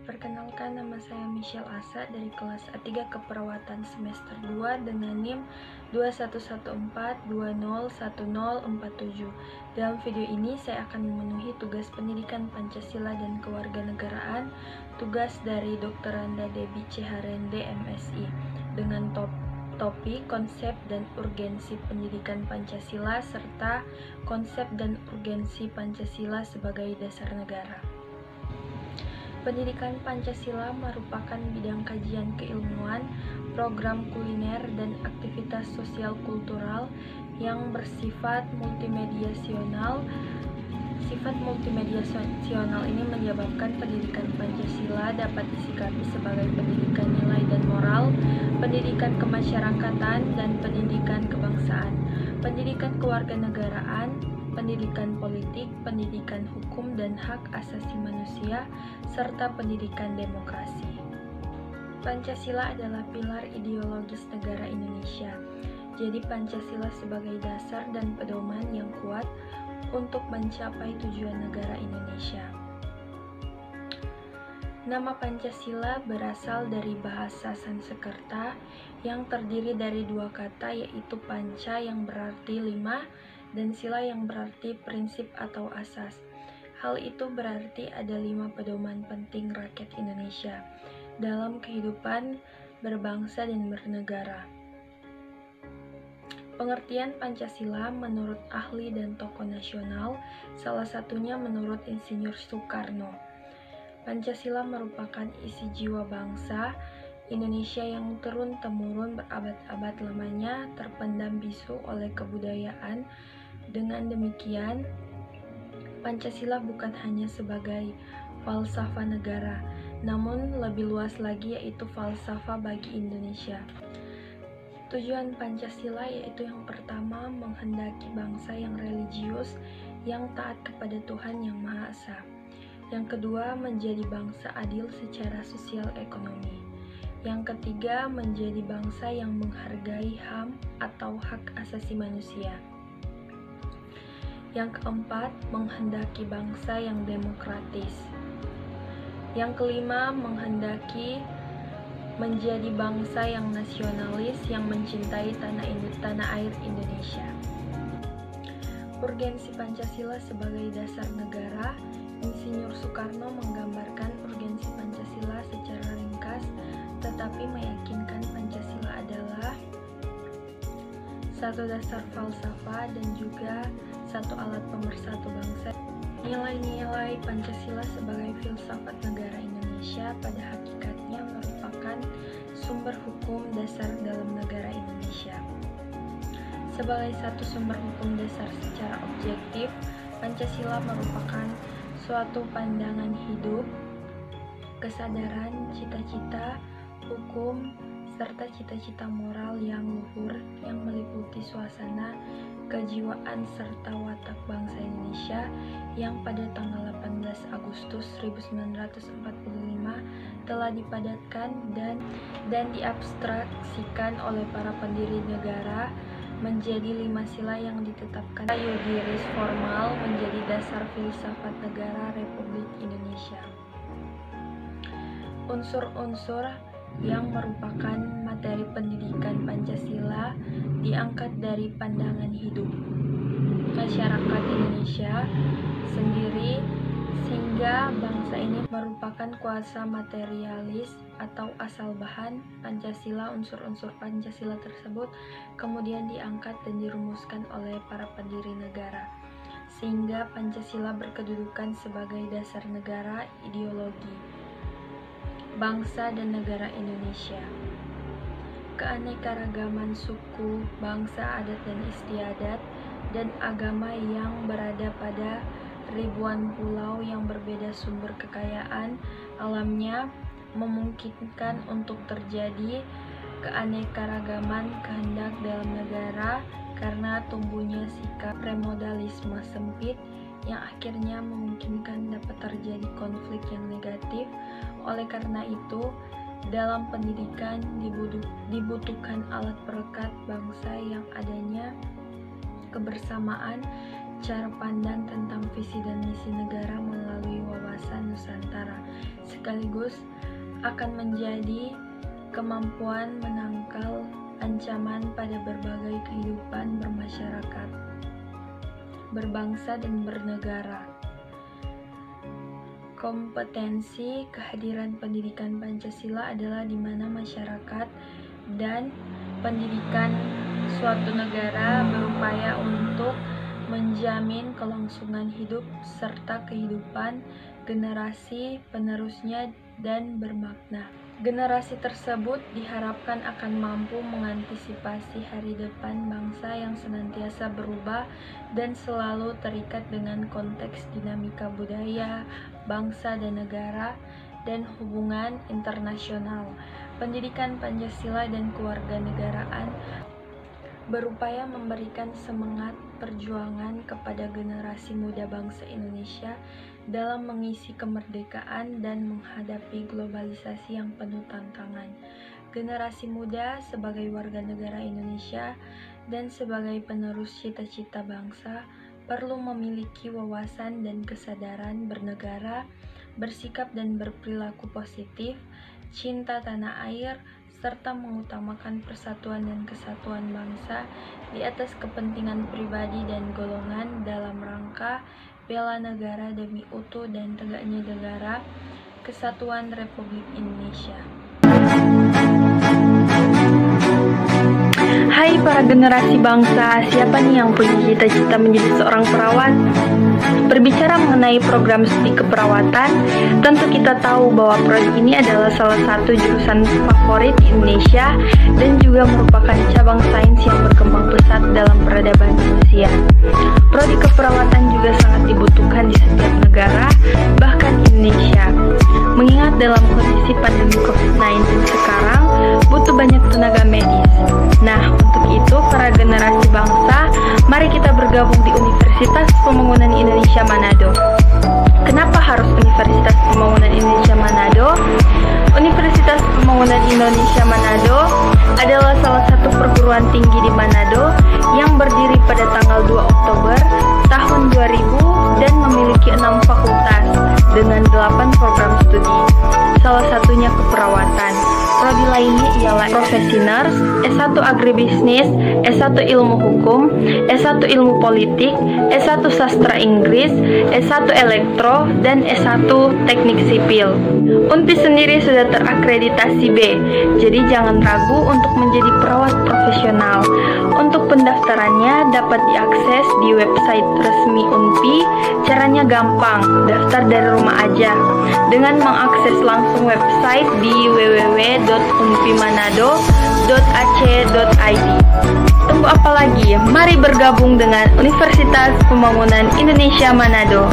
Perkenalkan, nama saya Michelle Asa dari kelas A3 Keperawatan semester 2 dengan NIM 2114201047. Dalam video ini saya akan memenuhi tugas pendidikan Pancasila dan Kewarganegaraan, tugas dari Dr. Randa Debbie Ceharende MSI, dengan topik konsep dan urgensi pendidikan Pancasila serta konsep dan urgensi Pancasila sebagai dasar negara. Pendidikan Pancasila merupakan bidang kajian keilmuan, program kuliner, dan aktivitas sosial kultural yang bersifat multimediasional. Sifat multimediasional ini menyebabkan pendidikan Pancasila dapat disikapi sebagai pendidikan nilai dan moral, pendidikan kemasyarakatan, dan pendidikan kebangsaan, pendidikan kewarganegaraan, pendidikan politik, pendidikan hukum dan hak asasi manusia, serta pendidikan demokrasi. Pancasila adalah pilar ideologis negara Indonesia. Jadi Pancasila sebagai dasar dan pedoman yang kuat untuk mencapai tujuan negara Indonesia. Nama Pancasila berasal dari bahasa Sanskerta yang terdiri dari dua kata, yaitu panca yang berarti lima dan sila yang berarti prinsip atau asas. Hal itu berarti ada 5 pedoman penting rakyat Indonesia dalam kehidupan berbangsa dan bernegara. Pengertian Pancasila menurut ahli dan tokoh nasional, salah satunya menurut Insinyur Soekarno. Pancasila merupakan isi jiwa bangsa Indonesia yang turun-temurun berabad-abad lamanya terpendam bisu oleh kebudayaan. Dengan demikian, Pancasila bukan hanya sebagai falsafah negara, namun lebih luas lagi yaitu falsafah bagi Indonesia. Tujuan Pancasila yaitu yang pertama, menghendaki bangsa yang religius, yang taat kepada Tuhan Yang Maha Esa. Yang kedua, menjadi bangsa adil secara sosial ekonomi. Yang ketiga, menjadi bangsa yang menghargai HAM atau hak asasi manusia. Yang keempat, menghendaki bangsa yang demokratis. Yang kelima, menghendaki menjadi bangsa yang nasionalis yang mencintai tanah air Indonesia. Urgensi Pancasila sebagai dasar negara. Insinyur Soekarno menggambarkan urgensi Pancasila secara ringkas, tetapi meyakinkan Pancasila adalah satu dasar falsafah dan juga satu alat pemersatu bangsa. Nilai-nilai Pancasila sebagai filsafat negara Indonesia pada hakikatnya merupakan sumber hukum dasar dalam negara Indonesia. Sebagai satu sumber hukum dasar secara objektif, Pancasila merupakan suatu pandangan hidup, kesadaran, cita-cita, hukum, serta cita-cita moral yang luhur yang meliputi suasana kejiwaan serta watak bangsa Indonesia yang pada tanggal 18 Agustus 1945 telah dipadatkan dan diabstraksikan oleh para pendiri negara menjadi 5 sila yang ditetapkan yuridis formal menjadi dasar filsafat negara Republik Indonesia. Unsur-unsur yang merupakan materi pendidikan Pancasila diangkat dari pandangan hidup masyarakat Indonesia sendiri, sehingga bangsa ini merupakan kuasa materialis atau asal bahan Pancasila. Unsur-unsur Pancasila tersebut kemudian diangkat dan dirumuskan oleh para pendiri negara, sehingga Pancasila berkedudukan sebagai dasar negara, ideologi bangsa dan negara Indonesia. Keanekaragaman suku, bangsa, adat dan istiadat, dan agama yang berada pada ribuan pulau yang berbeda sumber kekayaan alamnya memungkinkan untuk terjadi keanekaragaman kehendak dalam negara karena tumbuhnya sikap premodalisme sempit yang akhirnya memungkinkan dapat terjadi konflik yang negatif. Oleh karena itu, dalam pendidikan dibutuhkan alat perekat bangsa yang adanya kebersamaan cara pandang tentang visi dan misi negara melalui wawasan Nusantara. sekaligus akan menjadi kemampuan menangkal ancaman pada berbagai kehidupan bermasyarakat, berbangsa, dan bernegara. Kompetensi kehadiran pendidikan Pancasila adalah di mana masyarakat dan pendidikan suatu negara berupaya untuk menjamin kelangsungan hidup serta kehidupan generasi penerusnya dan bermakna. Generasi tersebut diharapkan akan mampu mengantisipasi hari depan bangsa yang senantiasa berubah dan selalu terikat dengan konteks dinamika budaya, bangsa dan negara, dan hubungan internasional. Pendidikan Pancasila dan kewarganegaraan berupaya memberikan semangat perjuangan kepada generasi muda bangsa Indonesia dalam mengisi kemerdekaan dan menghadapi globalisasi yang penuh tantangan. Generasi muda sebagai warga negara Indonesia dan sebagai penerus cita-cita bangsa perlu memiliki wawasan dan kesadaran bernegara, bersikap dan berperilaku positif, cinta tanah air, serta mengutamakan persatuan dan kesatuan bangsa di atas kepentingan pribadi dan golongan dalam rangka bela negara demi utuh dan tegaknya negara Kesatuan Republik Indonesia. Hai para generasi bangsa, siapa nih yang punya cita-cita menjadi seorang perawat? Berbicara mengenai program studi keperawatan, tentu kita tahu bahwa prodi ini adalah salah satu jurusan favorit di Indonesia dan juga merupakan cabang sains yang berkembang pesat dalam peradaban manusia. Prodi keperawatan juga sangat dibutuhkan di setiap negara, bahkan Indonesia. Mengingat dalam kondisi pandemi COVID-19 sekarang, butuh banyak tenaga medis. Nah, untuk itu, para generasi bangsa, mari kita bergabung di Universitas Pembangunan Indonesia Manado. Kenapa harus Universitas Pembangunan Indonesia Manado? Universitas Pembangunan Indonesia Manado adalah salah satu perguruan tinggi di Manado yang berdiri pada tanggal 2 Oktober tahun 2000 dan memiliki 6 fakultas dengan 8 program studi, salah satunya keperawatan. Prodi lainnya ialah profesi nurse, S1 agribisnis, S1 ilmu hukum, S1 ilmu politik, S1 sastra Inggris, S1 elektro, dan S1 teknik sipil. UNPI sendiri sudah terakreditasi B, jadi jangan ragu untuk menjadi perawat profesional. Untuk pendaftarannya dapat diakses di website resmi UNPI. Caranya gampang, daftar dari rumah aja dengan mengakses langsung website di www.unpimanado.ac.id. Tunggu apa lagi? Mari bergabung dengan Universitas Pembangunan Indonesia Manado.